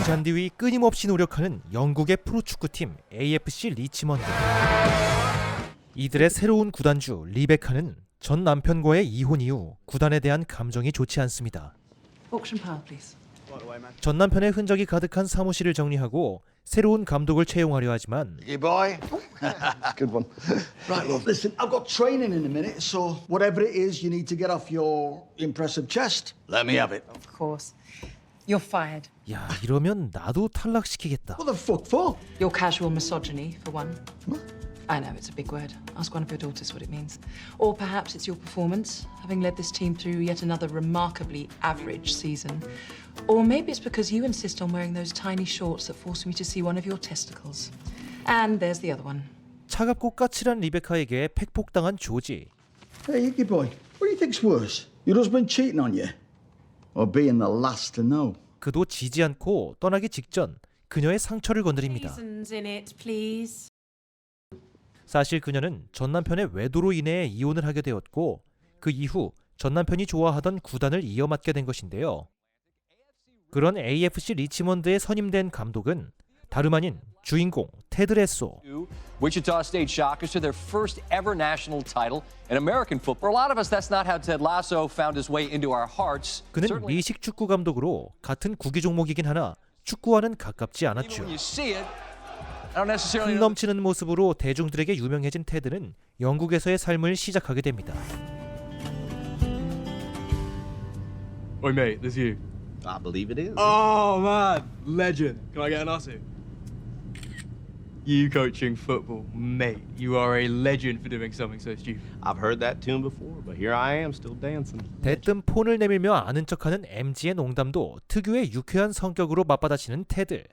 잔디 위 끊임없이 노력하는 영국의 프로축구팀 AFC 리치먼드. 이들의 새로운 구단주 리베카는 전 남편과의 이혼 이후 구단에 대한 감정이 좋지 않습니다. Auction pile, please. 전 남편의 흔적이 가득한 사무실을 정리하고 새로운 감독을 채용하려 하지만 You boy? Good one. Right, love, listen, I've got training in a minute, so whatever it is you need to get off your impressive chest. Let me have it. Of course. You're fired. 야, 이러면 나도 탈락시키겠다. What the fuck for? Your casual misogyny, for one. I know it's a big word. Ask one of your daughters what it means. Or perhaps it's your performance, having led this team through yet another remarkably average season. Or maybe it's because you insist on wearing those tiny shorts that force me to see one of your testicles. And there's the other one. 차갑고 까칠한 리베카에게 팩폭당한 조지. Hey, Iggy boy, what do you think's worse? Your husband cheating on you? Or being the last to know? 그도 지지 않고 떠나기 직전 그녀의 상처를 건드립니다. Reasons in it, please. 사실 그녀는 전 남편의 외도로 인해 이혼을 하게 되었고 그 이후 전 남편이 좋아하던 구단을 이어맡게 된 것인데요. 그런 AFC 리치먼드에 선임된 감독은 다름 아닌 주인공 테드 레소. Wichita State Shockers to their first ever national title in American football. For a lot of us, that's not how Ted Lasso found his way into our hearts. 그는 미식 축구 감독으로 같은 구기 종목이긴 하나 축구와는 가깝지 않았죠. When you see it, I don't necessarily 힘 넘치는 모습으로 대중들에게 유명해진 테드는 영국에서의 삶을 시작하게 됩니다. Oi mate, there's you. I believe it is. Oh man, legend. Can I get an Aussie? You coaching football, mate. You are a legend for doing something so stupid. I've heard that tune before, but here I am still dancing. 대뜸 폰을 내밀며 아는 척하는 MG의 농담도 특유의 유쾌한 성격으로 맞받아치는 테드.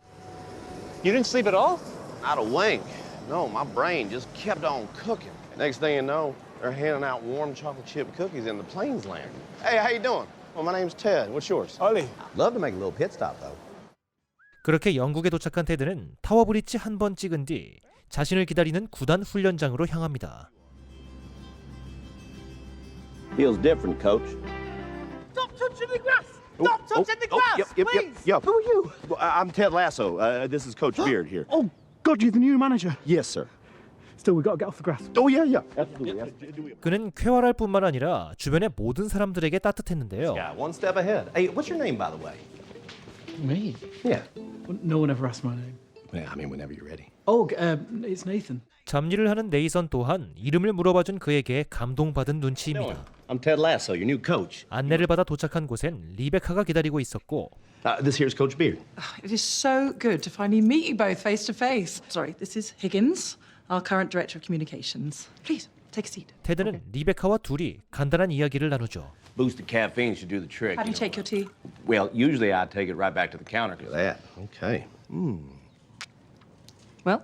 You didn't sleep at all? Not a wink. No, my brain just kept on cooking. Next thing you know, they're handing out warm chocolate chip cookies in the planes landing. Hey, how you doing? Well, my name's Ted. What's yours? Ollie. I'd love to make a little pit stop, though. 그렇게 영국에 도착한 테드는 타워 브릿지 한 번 찍은 뒤 자신을 기다리는 구단 훈련장으로 향합니다. Feels different, coach. Stop touching the grass! Stop touching the grass, please! Yep. Who are you? I'm Ted Lasso. This is Coach Beard here. Oh, God, you're the new manager. Yes, sir. Still, we've got to get off the grass. Oh, yeah. Absolutely. 그는 쾌활할 뿐만 아니라 주변의 모든 사람들에게 따뜻했는데요. Yeah, one step ahead. Hey, what's your name, by the way? Me? Yeah. Well, no one ever asked my name. Yeah, I mean, whenever you're ready. Oh, it's Nathan. 잡일을 하는 네이선 또한 이름을 물어봐준 그에게 감동받은 눈치입니다. I'm Ted Lasso, your new coach. 안내를 받아 도착한 곳엔 리베카가 기다리고 있었고 This here's Coach Beard. It is so good to finally meet you both face to face. Sorry, this is Higgins, our current director of communications. Please, take a seat. 테드는 리베카와 둘이 간단한 이야기를 나누죠. Boosted caffeine should do the trick. How do you take your tea? Well, usually I take it right back to the counter. That. Okay. Well,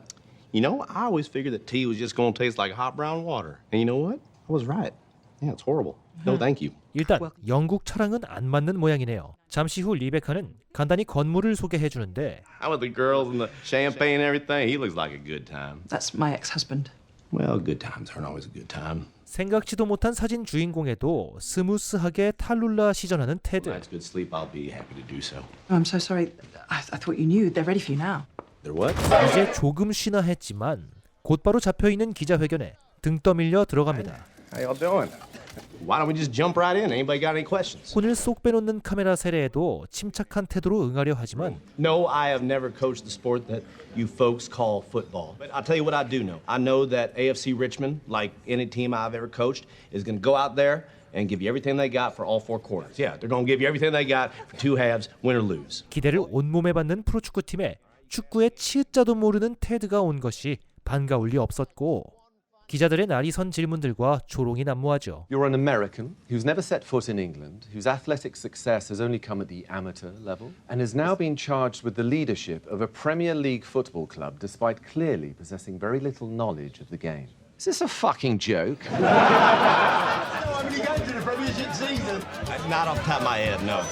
You know, I always figured that tea was just going to taste like hot brown water. And you know what? I was right. Yeah, it's horrible. No, thank you. 일단 영국 차랑은 안 맞는 모양이네요. 잠시 후 리베카는 간단히 건물을 소개해 주는데 How with the girls and the champagne and everything? He looks like a good time. that's my ex-husband. Well, good times aren't always a good time. 생각지도 못한 사진 주인공에도 스무스하게 탈룰라 시전하는 테드. Tonight's good sleep. I'll be happy to do so. Oh, I'm so sorry. I thought you knew. They're ready for you now. They're what? 이제 조금 쉬나 했지만 곧바로 잡혀있는 기자회견에 등 떠밀려 들어갑니다. How y'all doing? Why don't we just jump right in? Anybody got any questions? 혼을 쏙 빼놓는 카메라 세례에도 침착한 태도로 응하려 하지만 No, I have never coached the sport that you folks call football. But I'll tell you what I do know. I know that AFC Richmond, like any team I've ever coached, is going to go out there and give you everything they got for all four quarters. Yeah, they're going to give you everything they got for two halves, win or lose. 기대를 온몸에 받는 프로축구팀에 축구의 치읓자도 모르는 테드가 온 것이 반가울 리 없었고 기자들의 날이 선 질문들과 조롱이 난무하죠. You're an American who's never set foot in England, whose athletic success has only come at the amateur level, and has now been charged with the leadership of a Premier League football club despite clearly possessing very little knowledge of the game. Is this a fucking joke? How many games in the Premiership season? Not off the top of my head, no.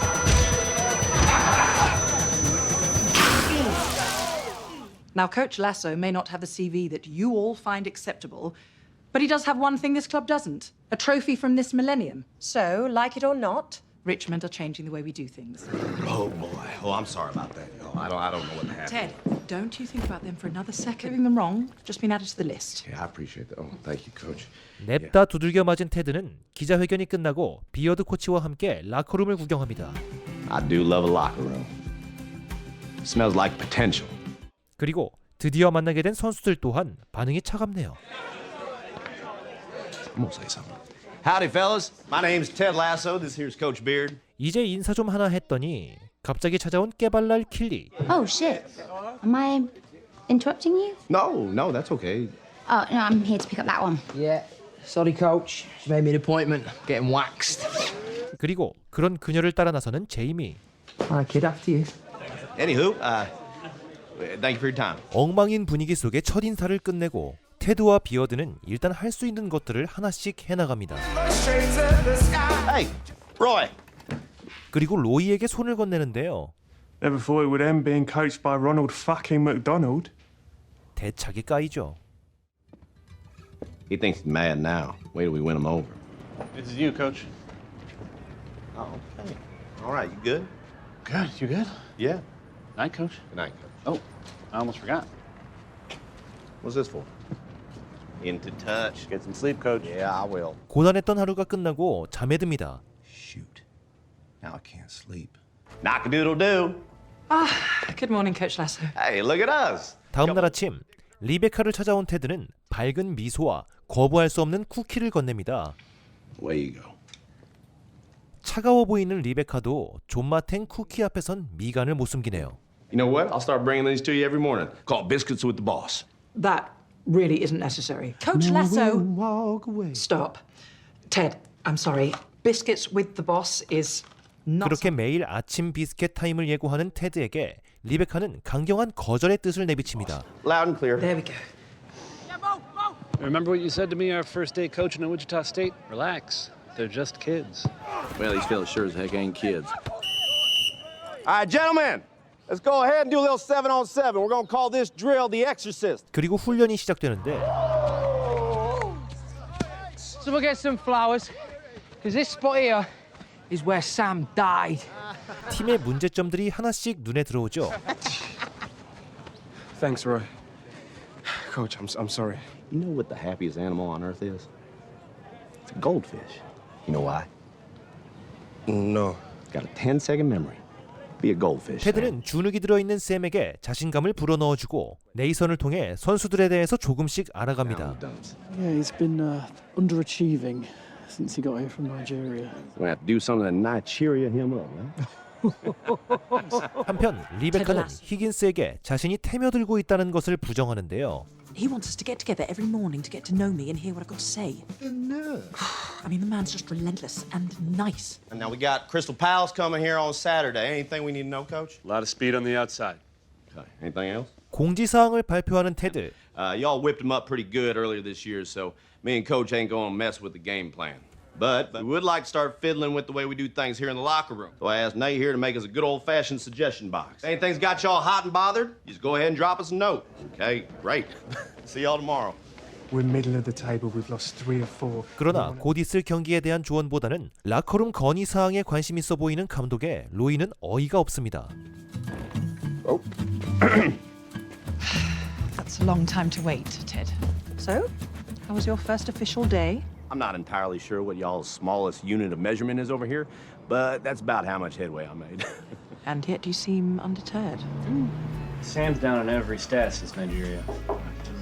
Now, Coach Lasso may not have the CV that you all find acceptable, but he does have one thing this club doesn't: a trophy from this millennium. So, like it or not, Richmond are changing the way we do things. Oh, boy. Oh, I'm sorry about that, y'all. I don't know what happened. Ted, don't you think about them for another second. Proving them wrong, just been added to the list. Yeah, I appreciate that. Oh, thank you, Coach. 냅다 두들겨 맞은 테드는 기자회견이 끝나고 비어드 코치와 함께 라커룸을 구경합니다. I do love a locker room. Smells like potential. 그리고 드디어 만나게 된 선수들 또한 반응이 차갑네요. I'm gonna say something. Howdy, fellas. My name's Ted Lasso. This here's Coach Beard. 이제 인사 좀 하나 했더니 갑자기 찾아온 깨발랄 킬리. Oh, shit. Am I interrupting you? No, that's okay. Oh, no, I'm here to pick up that one. Yeah. Sorry, coach. She made me an appointment. Getting waxed. 그리고 그런 그녀를 따라 나서는 제이미. Hi, kid. After you. Anywho, thank you for your time. 엉망인 분위기 속에 첫 인사를 끝내고 테드와 비어드는 일단 할 수 있는 것들을 하나씩 해나갑니다. Hey, Roy. 그리고 로이에게 손을 건네는데요. Never thought it would end being coached by Ronald fucking McDonald. 대차게 까이죠. He thinks he's mad now. Wait till we win him over. This is you, Coach. Oh, okay. All right, you good? Good. You good? Yeah. Night, Coach. Good night, Coach. Oh, I almost forgot. What's this for? Into touch. Get some sleep, Coach. Yeah, I will. 고단했던 하루가 끝나고 잠에 듭니다. Shoot. Now I can't sleep. Knock-a-doodle-doo. Good morning, Coach Lasso. Hey, look at us. 다음 날 아침 리베카를 찾아온 테드는 밝은 미소와 거부할 수 없는 쿠키를 건넵니다. Away you go. 차가워 보이는 리베카도 존맛탱 쿠키 앞에선 미간을 못 숨기네요. You know what? I'll start bringing these to you every morning. Called Biscuits with the Boss. That really isn't necessary. Coach Lasso. Walk away. Stop. Ted, I'm sorry. Biscuits with the boss is not. 그렇게 매일 아침 비스켓 타임을 예고하는 테드에게 리베카는 강경한 거절의 뜻을 내비칩니다. Loud and clear. There we go. Remember what you said to me our first day coaching at Wichita State? Relax. They're just kids. Well, these fellas sure as heck ain't kids. All right, gentlemen. Let's go ahead and do a little 7-on-7. We're going to call this drill the Exorcist. 그리고 훈련이 시작되는데 So we'll get some flowers, because this spot here is where Sam died. 팀의 문제점들이 하나씩 눈에 들어오죠. Thanks, Roy. Coach, I'm sorry. You know what the happiest animal on earth is? It's a goldfish. You know why? No. It's got a 10-second memory. Be a goldfish. 테드는 주눅이 들어있는 샘에게 자신감을 불어넣어주고 네이선을 통해 선수들에 대해서 조금씩 알아갑니다. Yeah, he's been underachieving since he got here from Nigeria. We're going to have to do something to Nigeria him up, man. 한편 리베카는 히긴스에게 자신이 태며들고 있다는 것을 부정하는데요. He wants us to get together every morning to get to know me and hear what I've got to say. I mean, the man's just relentless and nice. And now we got Crystal Palace coming here on Saturday. Anything we need to know, Coach? A lot of speed on the outside. Okay. Anything else? 공지사항을 발표하는 테드. Y'all whipped him up pretty good earlier this year, so me and Coach ain't going to mess with the game plan. But we would like to start fiddling with the way we do things here in the locker room. So I asked Nate here to make us a good old-fashioned suggestion box. If anything's got y'all hot and bothered, just go ahead and drop us a note. Okay, great. See y'all tomorrow. We're middle of the table. We've lost 3 or 4. 그러나 곧 있을 경기에 대한 조언보다는 라커룸 건의 사항에 관심 있어 보이는 감독에 로이는 어이가 없습니다. Oh. That's a long time to wait, Ted. So, how was your first official day? I'm not entirely sure what y'all's smallest unit of measurement is over here, but that's about how much headway I made. And yet you seem undeterred. Sam's down on every stat since Nigeria.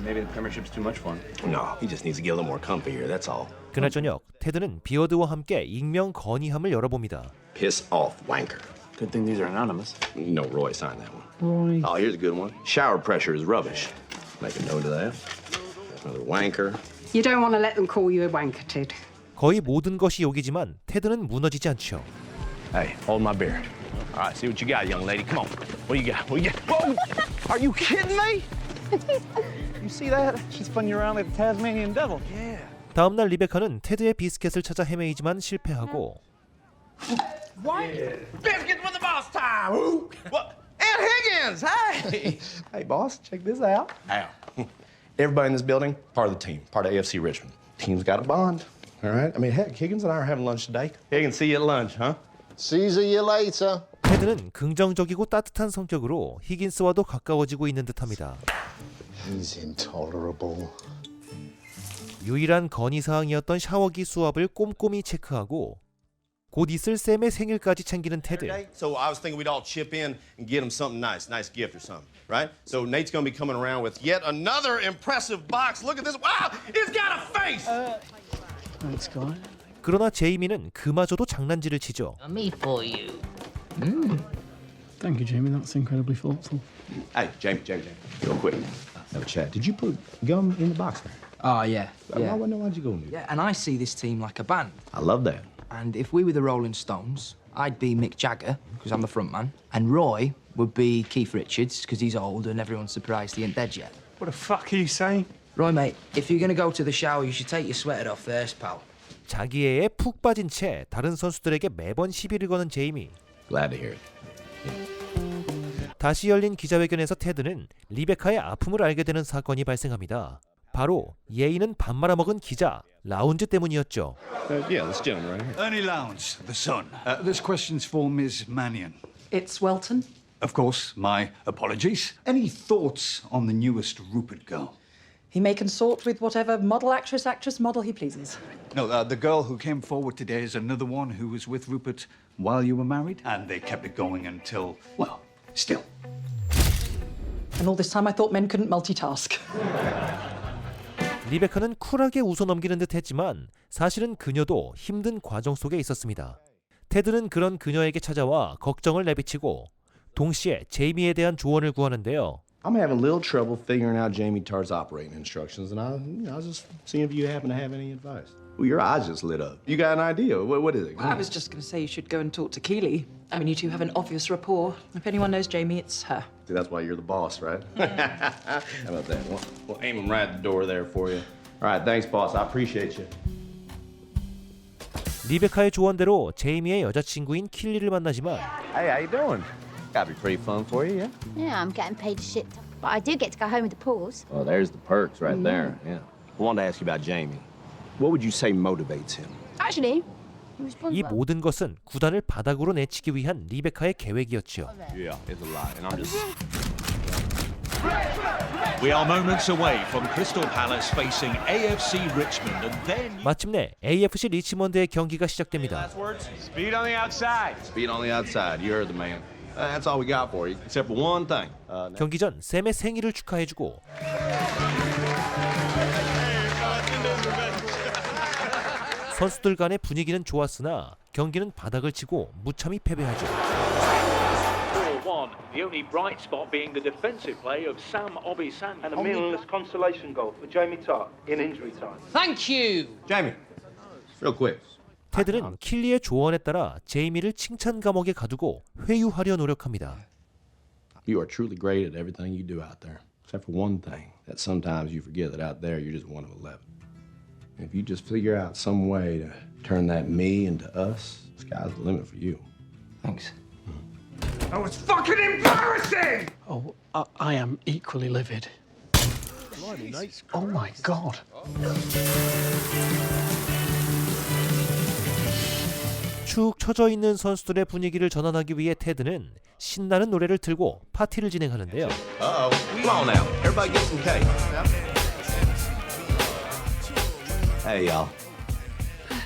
Maybe the Premiership's too much for him. No, he just needs to get a little more comfy here, that's all. 그날 저녁 테드는 비어드와 함께 익명 건의함을 열어봅니다. Piss off, wanker. Good thing these are anonymous. You know Roy signed that one. Roy. Oh, here's a good one. Shower pressure is rubbish. Make a note of that. Another wanker. You don't want to let them call you a wanker, Ted. 거의 모든 것이 욕이지만 테드는 무너지지 않죠. Hey, hold my beer. All right, see what you got, young lady. Come on. What do you got? What do you got? Whoa! Are you kidding me? You see that? She's spun you around like the Tasmanian devil. Yeah. 다음 날 리베카는 테드의 비스켓을 찾아 헤매이지만 실패하고 What? Biscuits with the boss time. Who? What? Ed Higgins. Hey. Hey, boss, check this out. How? Everybody in this building, part of the team, part of AFC Richmond. Team's got a bond, all right? I mean, heck, Higgins and I are having lunch today. Higgins, see you at lunch, huh? See you later. 테드는 긍정적이고 따뜻한 성격으로 히긴스와도 가까워지고 있는 듯합니다. He's intolerable. 유일한 건의사항이었던 샤워기 수압을 꼼꼼히 체크하고 곧 있을 샘의 생일까지 챙기는 테드. So I was thinking we'd all chip in and get him something nice gift or something, right? So Nate's gonna be coming around with yet another impressive box. Look at this. Wow, it's got a face. Thanks, guy. 그러나 제이미는 그마저도 장난질을 치죠. Me for you. Thank you, Jamie. That's incredibly thoughtful. Hey, Jamie, real quick. Have a chat. Did you put gum in the box there? Oh, yeah. Why'd you go in there? Yeah, and I see this team like a band. I love that. And if we were the Rolling Stones, I'd be Mick Jagger, because I'm the front man. And Roy would be Keith Richards, because he's old and everyone's surprised he ain't dead yet. What the fuck are you saying? Roy, mate, if you're going to go to the shower, you should take your sweater off first, pal. 자기애에 푹 빠진 채 다른 선수들에게 매번 시비를 거는 제이미. Glad to hear it. 다시 열린 기자회견에서 테드는 리베카의 아픔을 알게 되는 사건이 발생합니다. 바로 예의는 밥 말아먹은 기자 라운즈 때문이었죠. Yeah, this gentleman right here. Ernie Lowndes, the Sun. This question's for Ms. Mannion. It's Welton. Of course, my apologies. Any thoughts on the newest Rupert girl? He may consort with whatever model, actress, model he pleases. No, the girl who came forward today is another one who was with Rupert while you were married, and they kept it going until, well, still. And all this time I thought men couldn't multitask. 리베카는 쿨하게 웃어넘기는 듯 했지만 사실은 그녀도 힘든 과정 속에 있었습니다. 테드는 그런 그녀에게 찾아와 걱정을 내비치고 동시에 제이미에 대한 조언을 구하는데요. I'm having a little trouble figuring out Jamie Tartt's operating instructions, and I was just seeing if you happen to have any advice. Well, your eyes just lit up. You got an idea? What is it? I was just going to say you should go and talk to Keely. I mean, you two have an obvious rapport. If anyone knows Jamie, it's her. See, that's why you're the boss, right? How about that? We'll aim him right at the door there for you. All right, thanks, boss. I appreciate you. 리베카의 조언대로 제이미의 여자친구인 킬리를 만나지만 Hey, how you doing? Gotta be pretty fun for you, yeah? Yeah, I'm getting paid shit, but I do get to go home with the paws. Well, there's the perks right there. Yeah. I wanted to ask you about Jamie. What would you say motivates him? Actually, he was 이 모든 것은 구단을 바닥으로 내치기 위한 리베카의 계획이었지요. Yeah, it's a lot, and I'm just... We are moments away from Crystal Palace facing AFC Richmond, and then 마침내 AFC 리치먼드의 경기가 시작됩니다. Speed on the outside. Speed on the outside. You heard the man. That's all we got for you, except for one thing. 경기 전 샘의 생일을 축하해주고 선수들 간의 분위기는 좋았으나 경기는 바닥을 치고 무참히 패배하죠. 4-1. The only bright spot being the defensive play of Sam Obi-San And a meaningless consolation goal for Jamie Tartt in injury time. Thank you! Jamie, real quick. 테드는 킬리의 조언에 따라 제이미를 칭찬 감옥에 가두고 회유하려 노력합니다. You are truly great at everything you do out there, except for one thing, that sometimes you forget that out there you're just one of 11. If you just figure out some way to turn that me into us, the sky's the limit for you. Thanks. Oh, it's fucking embarrassing! Oh, I am equally livid. Oh my God. 축 처져 있는 선수들의 분위기를 전환하기 위해 테드는 신나는 노래를 틀고 파티를 진행하는데요. Uh-oh. Come on now. Everybody get some cake. Hey, y'all.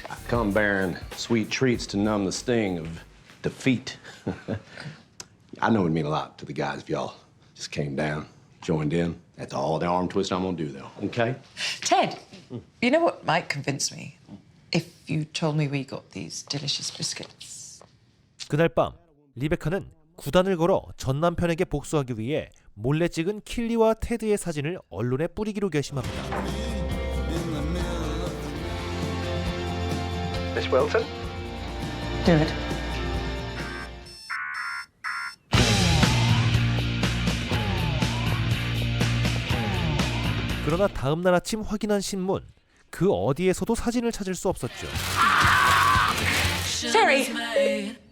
I come bearing sweet treats to numb the sting of defeat. I know it'd mean a lot to the guys if y'all just came down, joined in. That's all the arm twist I'm gonna do, though, okay? Ted, you know what might convince me? If you told me we got these delicious biscuits. 그날 밤 리베카는 구단을 걸어 전 남편에게 복수하기 위해 몰래 찍은 킬리와 테드의 사진을 언론에 뿌리기로 결심합니다. Miss Welton? Do it. 그러나 다음 날 아침 확인한 신문, 그 어디에서도 사진을 찾을 수 없었죠. Sherry,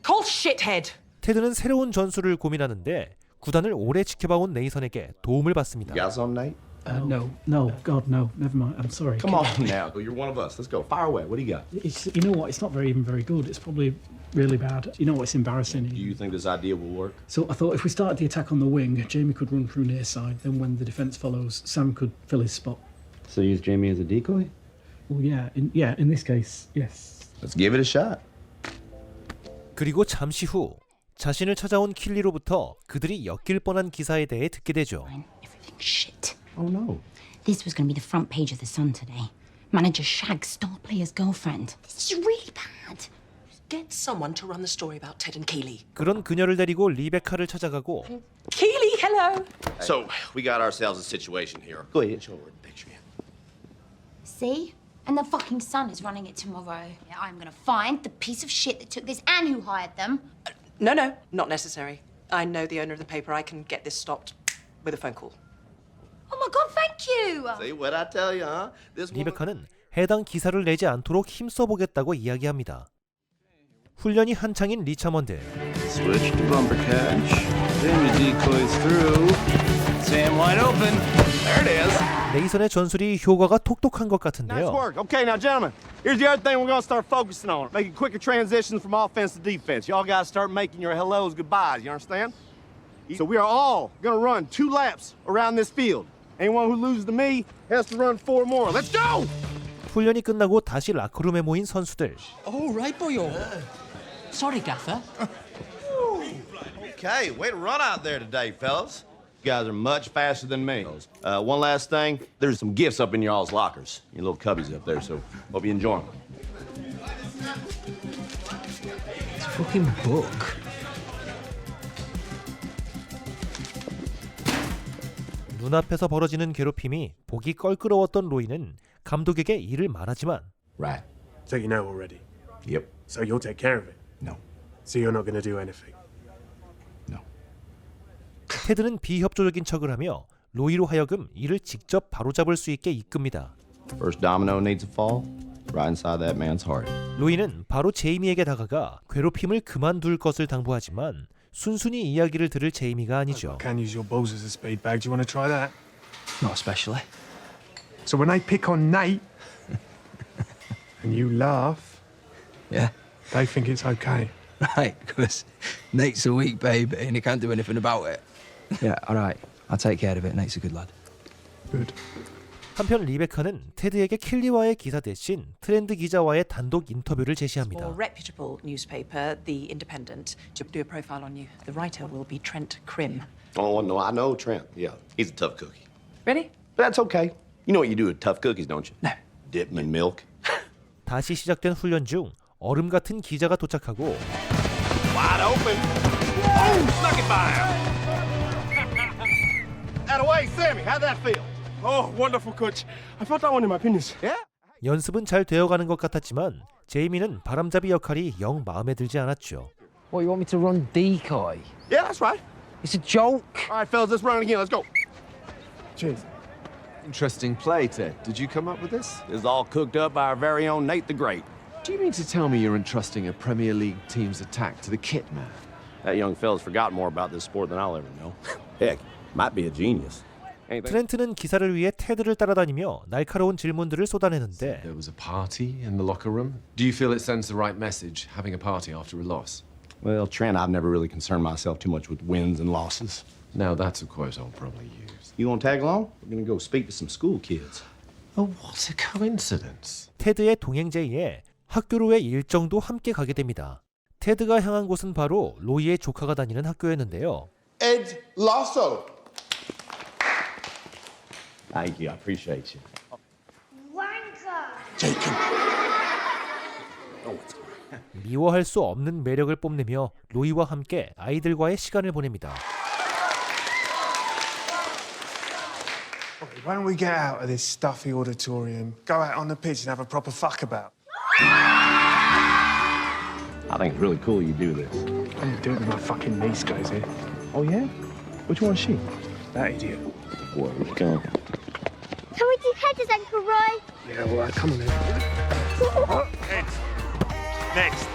call shithead. 테드는 새로운 전술을 고민하는데 구단을 오래 지켜봐온 네이선에게 도움을 받습니다. You got something, Nate? No, God, no. Never mind. I'm sorry. Come on now, you're one of us. Let's go. Fire away. What do you got? It's, you know what? It's not even very good. It's probably really bad. You know what? It's embarrassing. Do you think this idea will work? So I thought if we started the attack on the wing, Jamie could run through near side. Then when the defence follows, Sam could fill his spot. So use Jamie as a decoy? Well, in this case, yes. Let's give it a shot. 그리고 잠시 후 자신을 찾아온 킬리로부터 그들이 엮일 뻔한 기사에 대해 듣게 되죠. Shit. Oh no. This was going to be the front page of the Sun today. Manager shags star player's girlfriend. This is really bad. Get someone to run the story about Ted and Keely. 그런 그녀를 데리고 리베카를 찾아가고 Keely, hello. So, we got ourselves a situation here. Go ahead, show her the picture. See? And the fucking Sun is running it tomorrow. Yeah, I'm going to find the piece of shit that took this and who hired them. No, not necessary. I know the owner of the paper. I can get this stopped with a phone call. Oh my God, thank you. See what I tell you, huh? This woman... 리베카는 해당 기사를 내지 않도록 힘써보겠다고 이야기합니다. 훈련이 한창인 리차먼드. Switch to bumper catch. Jamie decoys through. Sam wide open. There it is. 네이선의 전술이 효과가 톡톡한 것 Nice 같은데요. work. Okay, now, gentlemen, here's the other thing we're going to start focusing on. Making quicker transitions from offense to defense. Y'all got to start making your hellos goodbyes, you understand? So we are all going to run 2 laps around this field. Anyone who loses to me has to run 4 more. Let's go! 훈련이 끝나고 다시 라커룸에 모인 선수들. Oh, right, boyo. Sorry, Gaffer. Okay, way to run out there today, fellas. You guys are much faster than me. One last thing, there's some gifts up in your all's lockers. Your little cubbies up there, so hope you enjoy them. It's a fucking book. 눈앞에서 벌어지는 괴롭힘이 보기 껄끄러웠던 로이는 감독에게 이를 말하지만 Right. So you know already. Yep. So you'll take care of it. No. So you're not going to do anything. 테드는 비협조적인 척을 하며 로이로 하여금 이를 직접 바로잡을 수 있게 이끕니다. First domino needs to fall right inside that man's heart. 로이는 바로 제이미에게 다가가 괴롭힘을 그만둘 것을 당부하지만 순순히 이야기를 들을 제이미가 아니죠. I can use your balls as a speed bag. Do you want to try that? Not especially. So when they pick on Nate and you laugh, Yeah. they think it's okay. Right, because Nate's a weak baby and he can't do anything about it. Yeah, all right. I'll take care of it. Nate's a good lad. Good. 한편 리베카는 테드에게 킬리와의 기사 대신 트렌드 기자와의 단독 인터뷰를 제시합니다. For reputable newspaper, The Independent, to do a profile on you. The writer will be Trent Crimm. Oh, no, I know Trent. Yeah, he's a tough cookie. Really? But that's okay. You know what you do with tough cookies, don't you? No. Dip them in milk. 다시 시작된 훈련 중 얼음 같은 기자가 도착하고 Wide open. Oh, snuck it by him. Attaway, Sammy, how'd that feel? Oh, wonderful, coach. I felt that one in my penis. Yeah? 연습은 잘 되어가는 것 같았지만 제이미는 바람잡이 역할이 영 마음에 들지 않았죠. What, you want me to run decoy? Yeah, that's right. It's a joke. All right, fellas, let's run it again. Let's go. Cheers. Interesting play, Ted. Did you come up with this? This is all cooked up by our very own Nate the Great. Do you mean to tell me you're entrusting a Premier League team's attack to the kit man? That young fella's forgotten more about this sport than I'll ever know. Heck, might be a genius. 트렌트는 기사를 위해 테드를 따라다니며 날카로운 질문들을 쏟아내는데 There was a party in the locker room. Do you feel it sends the right message, having a party after a loss? Well, Trent, I've never really concerned myself too much with wins and losses. Now, that's a quote I'll probably use. You want to tag along? We're going to go speak to some school kids. Oh, what a coincidence. 테드의 동행제의에 학교로의 일정도 함께 가게 됩니다. 테드가 향한 곳은 바로 로이의 조카가 다니는 학교였는데요. Ed Lasso. Thank you. I appreciate you. Jacob. 미워할 수 없는 매력을 뽐내며 로이와 함께 아이들과의 시간을 보냅니다. Why don't we get out of this stuffy auditorium, go out on the pitch and have a proper fuck about? I think it's really cool you do this. I'm doing it with my fucking niece goes here. Oh, yeah? Which one's she? That idiot. Boy, he's gone. Can we do headers, Uncle Roy? Yeah, all right, come on then. Next.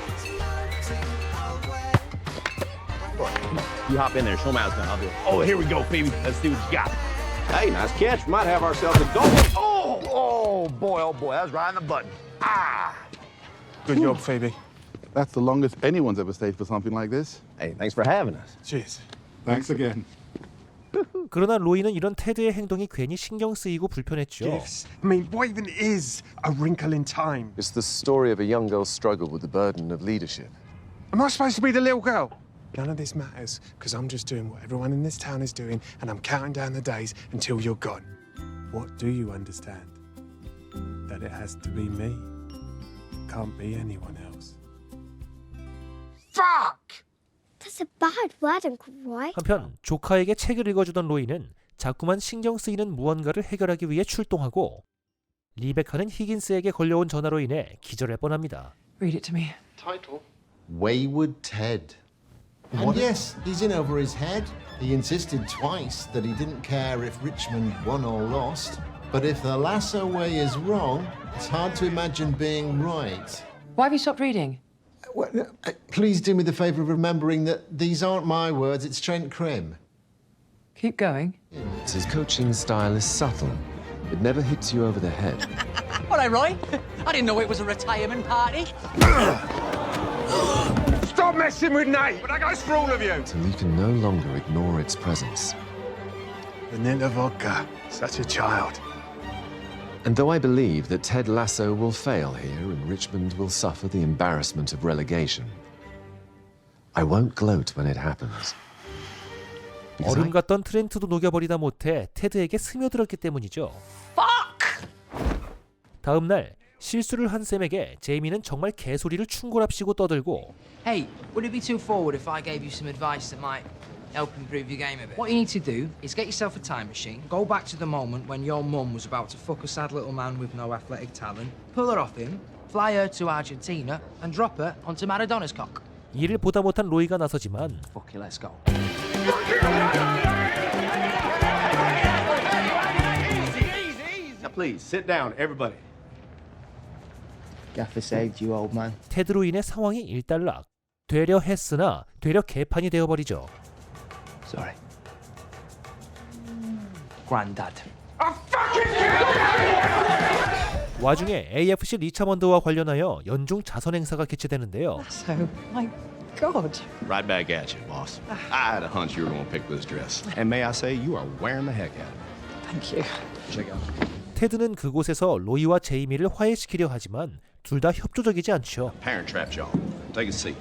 You hop in there, show me how it's done. I'll do it. Oh, here we go, baby. Let's see what you got. Hey, nice catch. We might have ourselves a goal. Oh, boy, that was right on the button. Ah! Good job, Phoebe. That's the longest anyone's ever stayed for something like this. Hey, thanks for having us. Cheers. Thanks again. 그러나 로이는 이런 테드의 행동이 괜히 신경 쓰이고 불편했죠. Gifts. I mean, what even is a wrinkle in time? It's the story of a young girl's struggle with the burden of leadership. Am I supposed to be the little girl? None of this matters, because I'm just doing what everyone in this town is doing, and I'm counting down the days until you're gone. What do you understand? That it has to be me. Can't be anyone else. Fuck! That's a bad word, Uncle Roy. 한편 조카에게 책을 읽어주던 로이는 자꾸만 신경 쓰이는 무언가를 해결하기 위해 출동하고 리베카는 히긴스에게 걸려온 전화로 인해 기절할 뻔합니다. Read it to me. Title? Wayward Ted. And yes, he's in over his head. He insisted twice that he didn't care if Richmond won or lost. But if the lasso way is wrong, it's hard to imagine being right. Why have you stopped reading? Please do me the favour of remembering that these aren't my words, it's Trent Krim. Keep going. His coaching style is subtle. It never hits you over the head. Hello, Roy. I didn't know it was a retirement party. Stop messing with Nate! But that goes for all of you! Till you can no longer ignore its presence. Vanilla vodka. Such a child. And though I believe that Ted Lasso will fail here and Richmond will suffer the embarrassment of relegation, I won't gloat when it happens. 얼음 같던 트렌트도 녹여버리다 못해 테드에게 스며들었기 때문이죠. 다음 날 실수를 한 샘에게 제이미는 정말 개소리를 충고랍시고 떠들고 Hey, would it be too forward if I gave you some advice that might help improve your game a bit? What you need to do is get yourself a time machine, go back to the moment when your mum was about to fuck a sad little man with no athletic talent, pull her off him, fly her to Argentina, and drop her onto Maradona's cock. 이를 보다 못한 로이가 나서지만 Fuck it, let's go. Now, please, sit down, everybody. Gaffer saved you, old man. 테드로 인해 상황이 일단락. 되려 했으나 되려 개판이 되어버리죠. Sorry. Granddad. 와중에 AFC 리차먼드와 관련하여 연중 자선 행사가 개최되는데요. So, my God. Right back at you, boss. I had a hunch you were going to pick this dress. And may I say, you are wearing the heck out of it. Thank you. Check out. 테드는 그곳에서 로이와 제이미를 화해시키려 하지만 둘 다 협조적이지 않죠. Parent trapped y'all. Take a seat.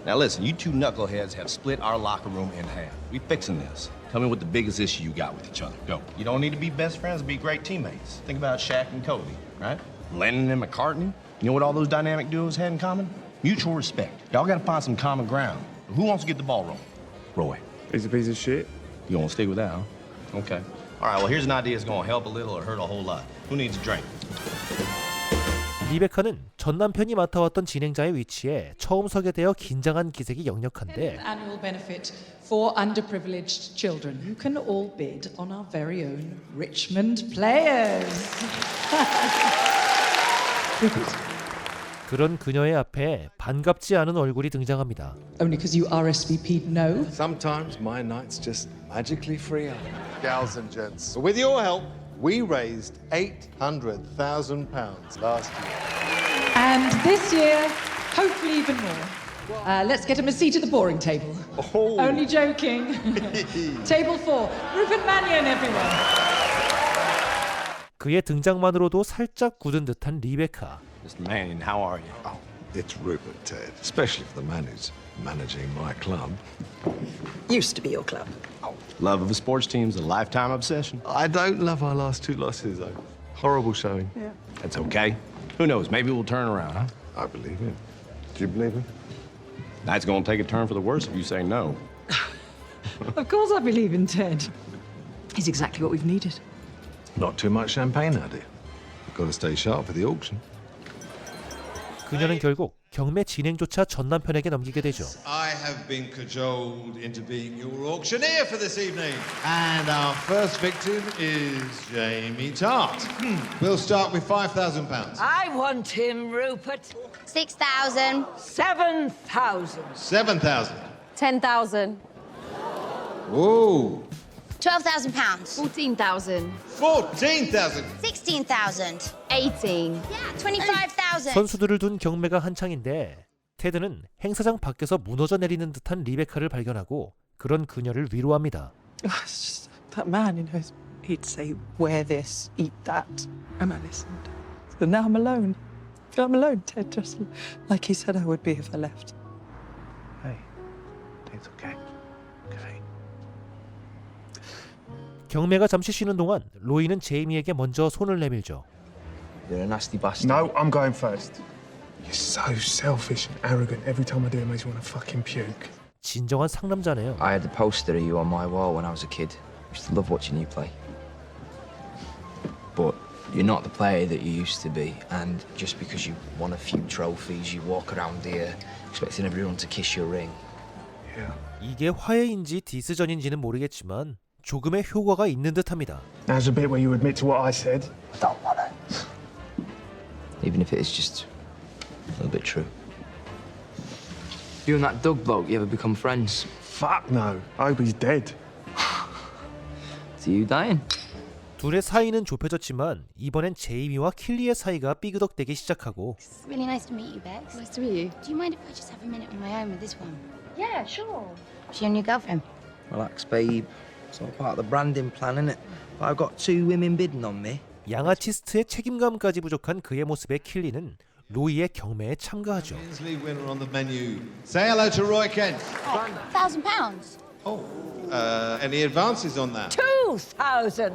Now listen, you two knuckleheads have split our locker room in half. We fixing this. Tell me what the biggest issue you got with each other. Go. You don't need to be best friends to be great teammates. Think about Shaq and Kobe, right? Lennon and McCartney. You know what all those dynamic duos had in common? Mutual respect. Y'all gotta find some common ground. Who wants to get the ball rolling? Roy. He's a piece of shit. You wanna stick with that, huh? Okay. All right, well, here's an idea that's gonna help a little or hurt a whole lot. Who needs a drink? 리베카는 전 남편이 맡아왔던 진행자의 위치에 처음 서게 되어 긴장한 기색이 역력한데 Annual benefit for underprivileged children. You can all bid on our very own Richmond players. 그런 그녀의 앞에 반갑지 않은 얼굴이 등장합니다. Only because you RSVP'd no. Sometimes my nights just magically free up. Gals and gents, with your help, we raised £800,000 last year. And this year, hopefully even more. Let's get him a seat at the boring table. Oh. Only joking. Table 4, Rupert Mannion, everyone. 그의 등장만으로도 살짝 굳은 듯한 리베카. Mr. Mannion, how are you? Oh, it's Rupert, Ted. Especially for the man who's managing my club. Used to be your club. Love of a sports team's a lifetime obsession. I don't love our last 2 losses, though. Horrible showing. Yeah. That's okay. Who knows? Maybe we'll turn around, huh? I believe it. Do you believe it? Night's gonna take a turn for the worse if you say no. Of course I believe in Ted. He's exactly what we've needed. Not too much champagne, now, dear. Got to stay sharp for the auction. 그녀는 결국 경매 진행조차 전 남편에게 넘기게 되죠. I have been cajoled into being your auctioneer for this evening. And our first victim is Jamie Tart. We'll start with £5,000. I want him, Rupert. 6,000. 7,000. 7,000. 10,000. Ooh. £12,000. 14,000. 14,000. 16,000. 18. Yeah, 25,000. 선수들을 둔 경매가 한창인데 테드는 행사장 밖에서 무너져 내리는 듯한 리베카를 발견하고 그런 그녀를 위로합니다. That man, you know, he'd say, wear this, eat that. And I listened. So now I'm alone. I'm alone, Ted, just like he said I would be if I left. Hey, it's okay. Okay. 경매가 잠시 쉬는 동안 로이는 제이미에게 먼저 손을 내밀죠. You're a nasty bastard. No, I'm going first. You're so selfish and arrogant. Every time I do it makes me want to fucking puke. 진정한 상남자네요. I had the poster of you on my wall when I was a kid. I used to love watching you play. But you're not the player that you used to be, and just because you won a few trophies, you walk around here expecting everyone to kiss your ring. Yeah. 이게 화해인지 디스전인지는 모르겠지만 조금의 효과가 있는 듯합니다. Now's the bit where you admit to what I said. I don't want it. Even if it is just a little bit true. You and that Doug bloke, you ever become friends? Fuck no. I hope he's dead. So you dying? 둘의 사이는 좁혀졌지만 이번엔 제이미와 킬리의 사이가 삐그덕대기 시작하고 It's really nice to meet you, Bex. Nice to meet you. Do you mind if I just have a minute on my own with this one? Yeah, sure. She your new girlfriend? Relax, babe. It's all part of the branding plan, isn't it? But I've got 2 women bidding on me. 양아티스트의 책임감까지 부족한 그의 모습에 킬리는 로이의 경매에 참가하죠. Champions League winner on the menu. Say hello to Roy Kent. £1,000. Oh, any advances on that? £3,000.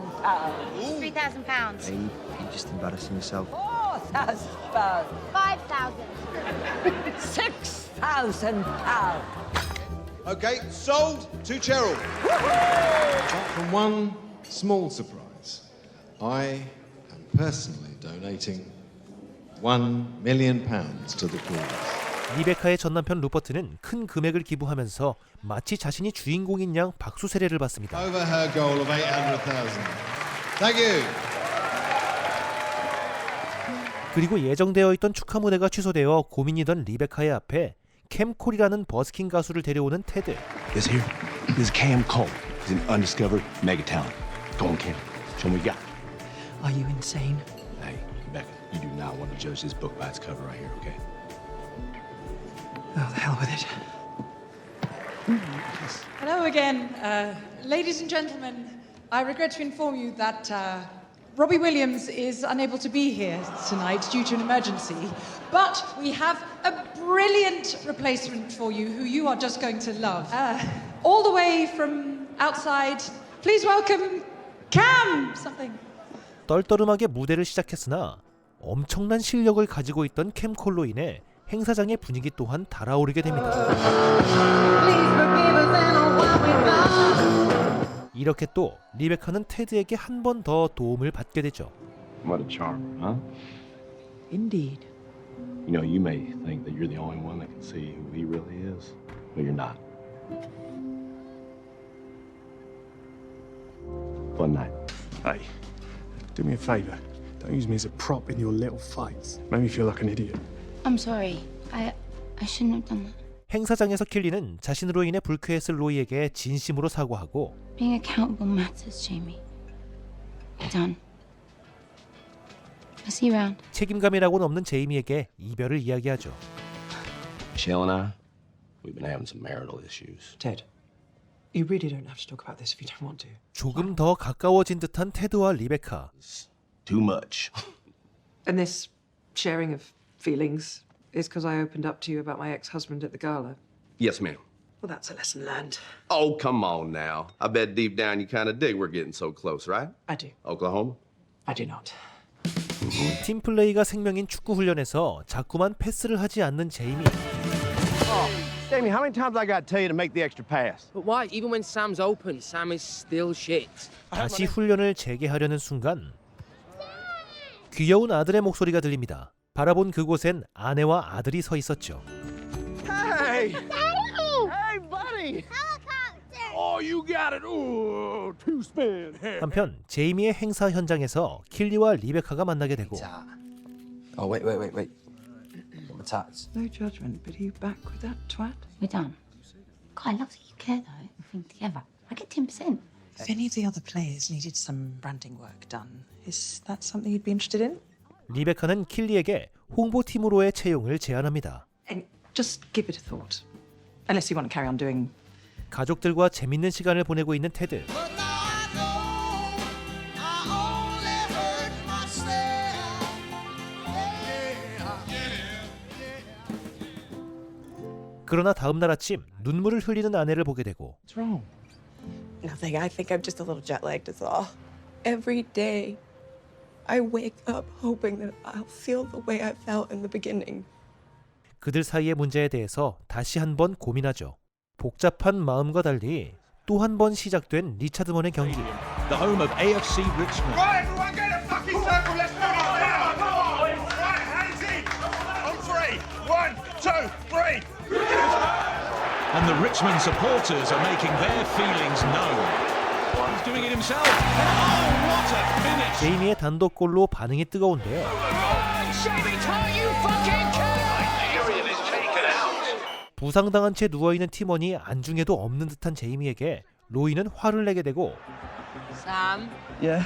£2,000. Babe, you're just embarrassing yourself. £4,000. £5,000. £6,000. Okay, sold to Cheryl. Apart from one small surprise, I am personally donating £1 million to the cause. 리베카의 전남편 루퍼트는 큰 금액을 기부하면서 마치 자신이 주인공인 양 박수 세례를 받습니다. Over her goal of 800,000. Thank you. 그리고 예정되어 있던 축하 무대가 취소되어 고민이던 리베카의 앞에 캠 콜이라는 버스킹 가수를 데려오는 테드. This here, this is Cam Cole. He's an undiscovered mega talent. Go on, Cam. Show me what you got. Are you insane? Hey, Rebecca, you do not want to judge this book by its cover right here, okay? Oh, the hell with it. Hello again. Ladies and gentlemen, I regret to inform you that Robbie Williams is unable to be here tonight due to an emergency. But we have a brilliant replacement for you who you are just going to love. All the way from outside, please welcome Cam! Something. 떨떠름하게 무대를 시작했으나 엄청난 실력을 가지고 있던 캠 콜로 인해 행사장의 분위기 또한 달아오르게 됩니다. 이렇게 또 리베카는 테드에게 한 번 더 도움을 받게 되죠. What a charmer, huh? Indeed. You know, you may think that you're the only one that can see who he really is, but you're not. Fun night. Hey, do me a favour. Don't use me as a prop in your little fights. Make me feel like an idiot. I'm sorry. I shouldn't have done that. 행사장에서 킬리는 자신으로 인해 불쾌했을 로이에게 진심으로 사과하고 Being accountable matters, Jamie. You're done. I'll see you around. 책임감이라고는 없는 제이미에게 이별을 이야기하죠. Michelle and I, we've been having some marital issues. Ted, you really don't have to talk about this if you don't want to. 조금 더 가까워진 듯한 테드와 리베카. Too much. And this sharing of feelings is because I opened up to you about my ex-husband at the gala. Yes, ma'am. Well, that's a lesson learned. Oh, come on now. I bet deep down you kind of dig we're getting so close, right? I do. Oklahoma? I do not. 팀플레이가 생명인 축구 훈련에서 자꾸만 패스를 하지 않는 제이미. Jamie, how many times I got to tell you to make the extra pass? But why? Even when Sam's open, Sam is still shit. 다시 훈련을 재개하려는 순간 귀여운 아들의 목소리가 들립니다. 바라본 그곳엔 아내와 아들이 서 있었죠. Hey! Hey, buddy! Oh, you got it! Ooh, two-spin. 한편 제이미의 행사 현장에서 킬리와 리베카가 만나게 되고 Oh, wait. Got my tats. No judgment, but are you back with that twat? We're done. God, I love that you care, though. Everything together. I get 10%. If any of the other players needed some branding work done, is that something you'd be interested in? 리베카는 킬리에게 홍보팀으로의 채용을 제안합니다. And just give it a thought. Unless you want to carry on doing. 가족들과 재밌는 시간을 보내고 있는 테드. 그러나 다음 날 아침 눈물을 흘리는 아내를 보게 되고 What's wrong? Nothing. I think I'm just a little jet-lagged is all. Every day, I wake up hoping that I'll feel the way I felt in the beginning. 그들 사이의 문제에 대해서 다시 한번 고민하죠. 복잡한 마음과 달리 또 한 번 시작된 리차드먼의 경기. The home of AFC Richmond. Right, everyone get a fucking circle. Let's do this now. Right, hands in. On three. 1, 2, 3. And the Richmond supporters are making their feelings known. He's doing it himself. Oh, what a finish! 제이미의 단독골로 반응이 뜨거운데요. 부상당한 채 누워있는 팀원이 안중에도 없는 듯한 제이미에게 로이는 화를 내게 되고 Sam? Yeah?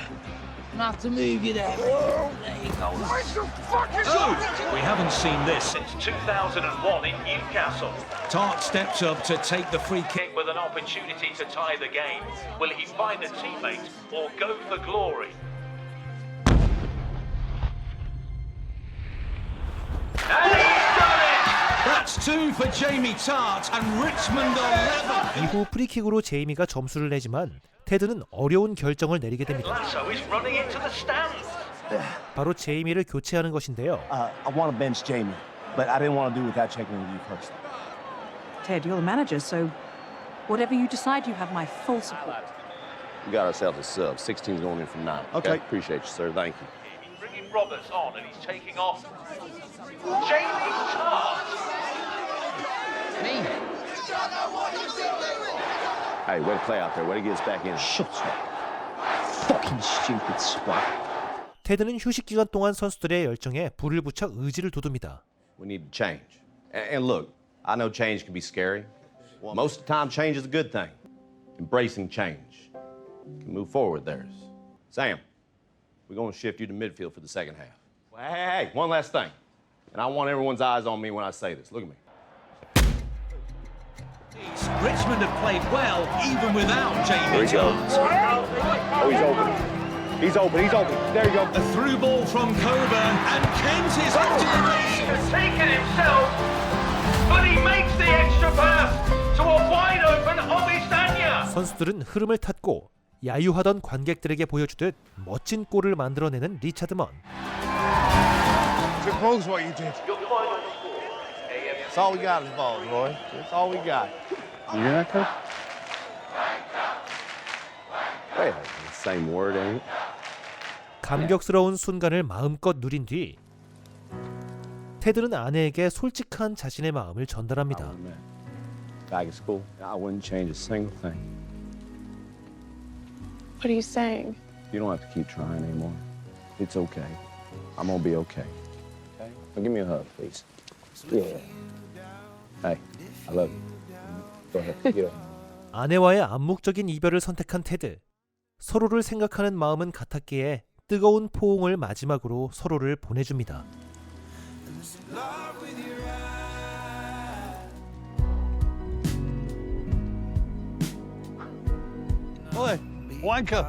I'm gonna have to move you there. There you go. We haven't seen this since 2001 in Newcastle. Tart steps up to take the free kick with an opportunity to tie the game. Will he find a teammate or go for glory? And he's done it! That's 2 for Jamie Tart and Richmond are 11. 이후 프리킥으로 제이미가 점수를 내지만 테드는 어려운 결정을 내리게 됩니다. Lasso is running into the stands. 바로 제이미를 교체하는 것인데요. I want to bench Jamie, but I didn't want to do it without checking with you first. Ted, you're the manager, so whatever you decide, you have my full support. We got ourselves a sub. 16's going in from 9. Okay. Appreciate you, sir. Thank you. Bringing Roberts on and he's taking off. Jamie Tart. Me? Hey, way to play out there. Way to get us back in. Shut up. Fucking stupid swat. 테드는 휴식 기간 동안 선수들의 열정에 불을 붙여 의지를 돋웁니다. We need to change. And look, I know change can be scary. Most of the time, change is a good thing. Embracing change can move forward there. Sam, we're going to shift you to midfield for the second half. Hey, one last thing. And I want everyone's eyes on me when I say this. Look at me. Richmond have played well even without Jamie There he goes. Tart. Oh, he's open. He's open. He's open. There you go. A through ball from Coburn and Kent is off to the races. He's taken himself, but he makes the extra pass to a wide open Obisanya. 선수들은 흐름을 탔고 야유하던 관객들에게 보여주듯 멋진 골을 만들어내는 리차드먼. Suppose what you did. That's all we got involved, Roy. That's all we got. You hear that, Coach? Wait, same word, ain't it? 감격스러운 순간을 마음껏 누린 뒤 테드는 아내에게 솔직한 자신의 마음을 전달합니다. Back at school, I wouldn't change a single thing. What are you saying? You don't have to keep trying anymore. It's okay. I'm gonna be okay. Okay? Now give me a hug, please. Yeah. Hey, I love you. Go ahead, get up. 아내와의 암묵적인 이별을 선택한 테드. 서로를 생각하는 마음은 같았기에 뜨거운 포옹을 마지막으로 서로를 보내줍니다. Oi, wanker.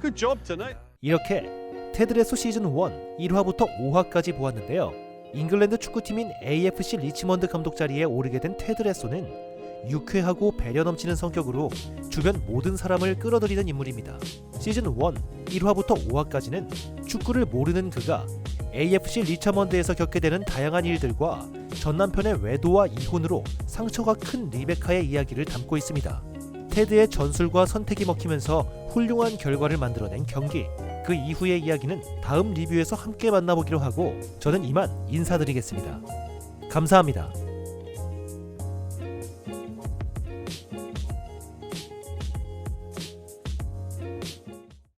Good job tonight. 이렇게 테드레소 시즌 1 1화부터 5화까지 보았는데요. 잉글랜드 축구팀인 AFC 리치먼드 감독 자리에 오르게 된 테드레소는 유쾌하고 배려 넘치는 성격으로 주변 모든 사람을 끌어들이는 인물입니다. 시즌 1 1화부터 5화까지는 축구를 모르는 그가 AFC 리차먼드에서 겪게 되는 다양한 일들과 전 남편의 외도와 이혼으로 상처가 큰 리베카의 이야기를 담고 있습니다. 테드의 전술과 선택이 먹히면서 훌륭한 결과를 만들어낸 경기, 그 이후의 이야기는 다음 리뷰에서 함께 만나보기로 하고 저는 이만 인사드리겠습니다. 감사합니다.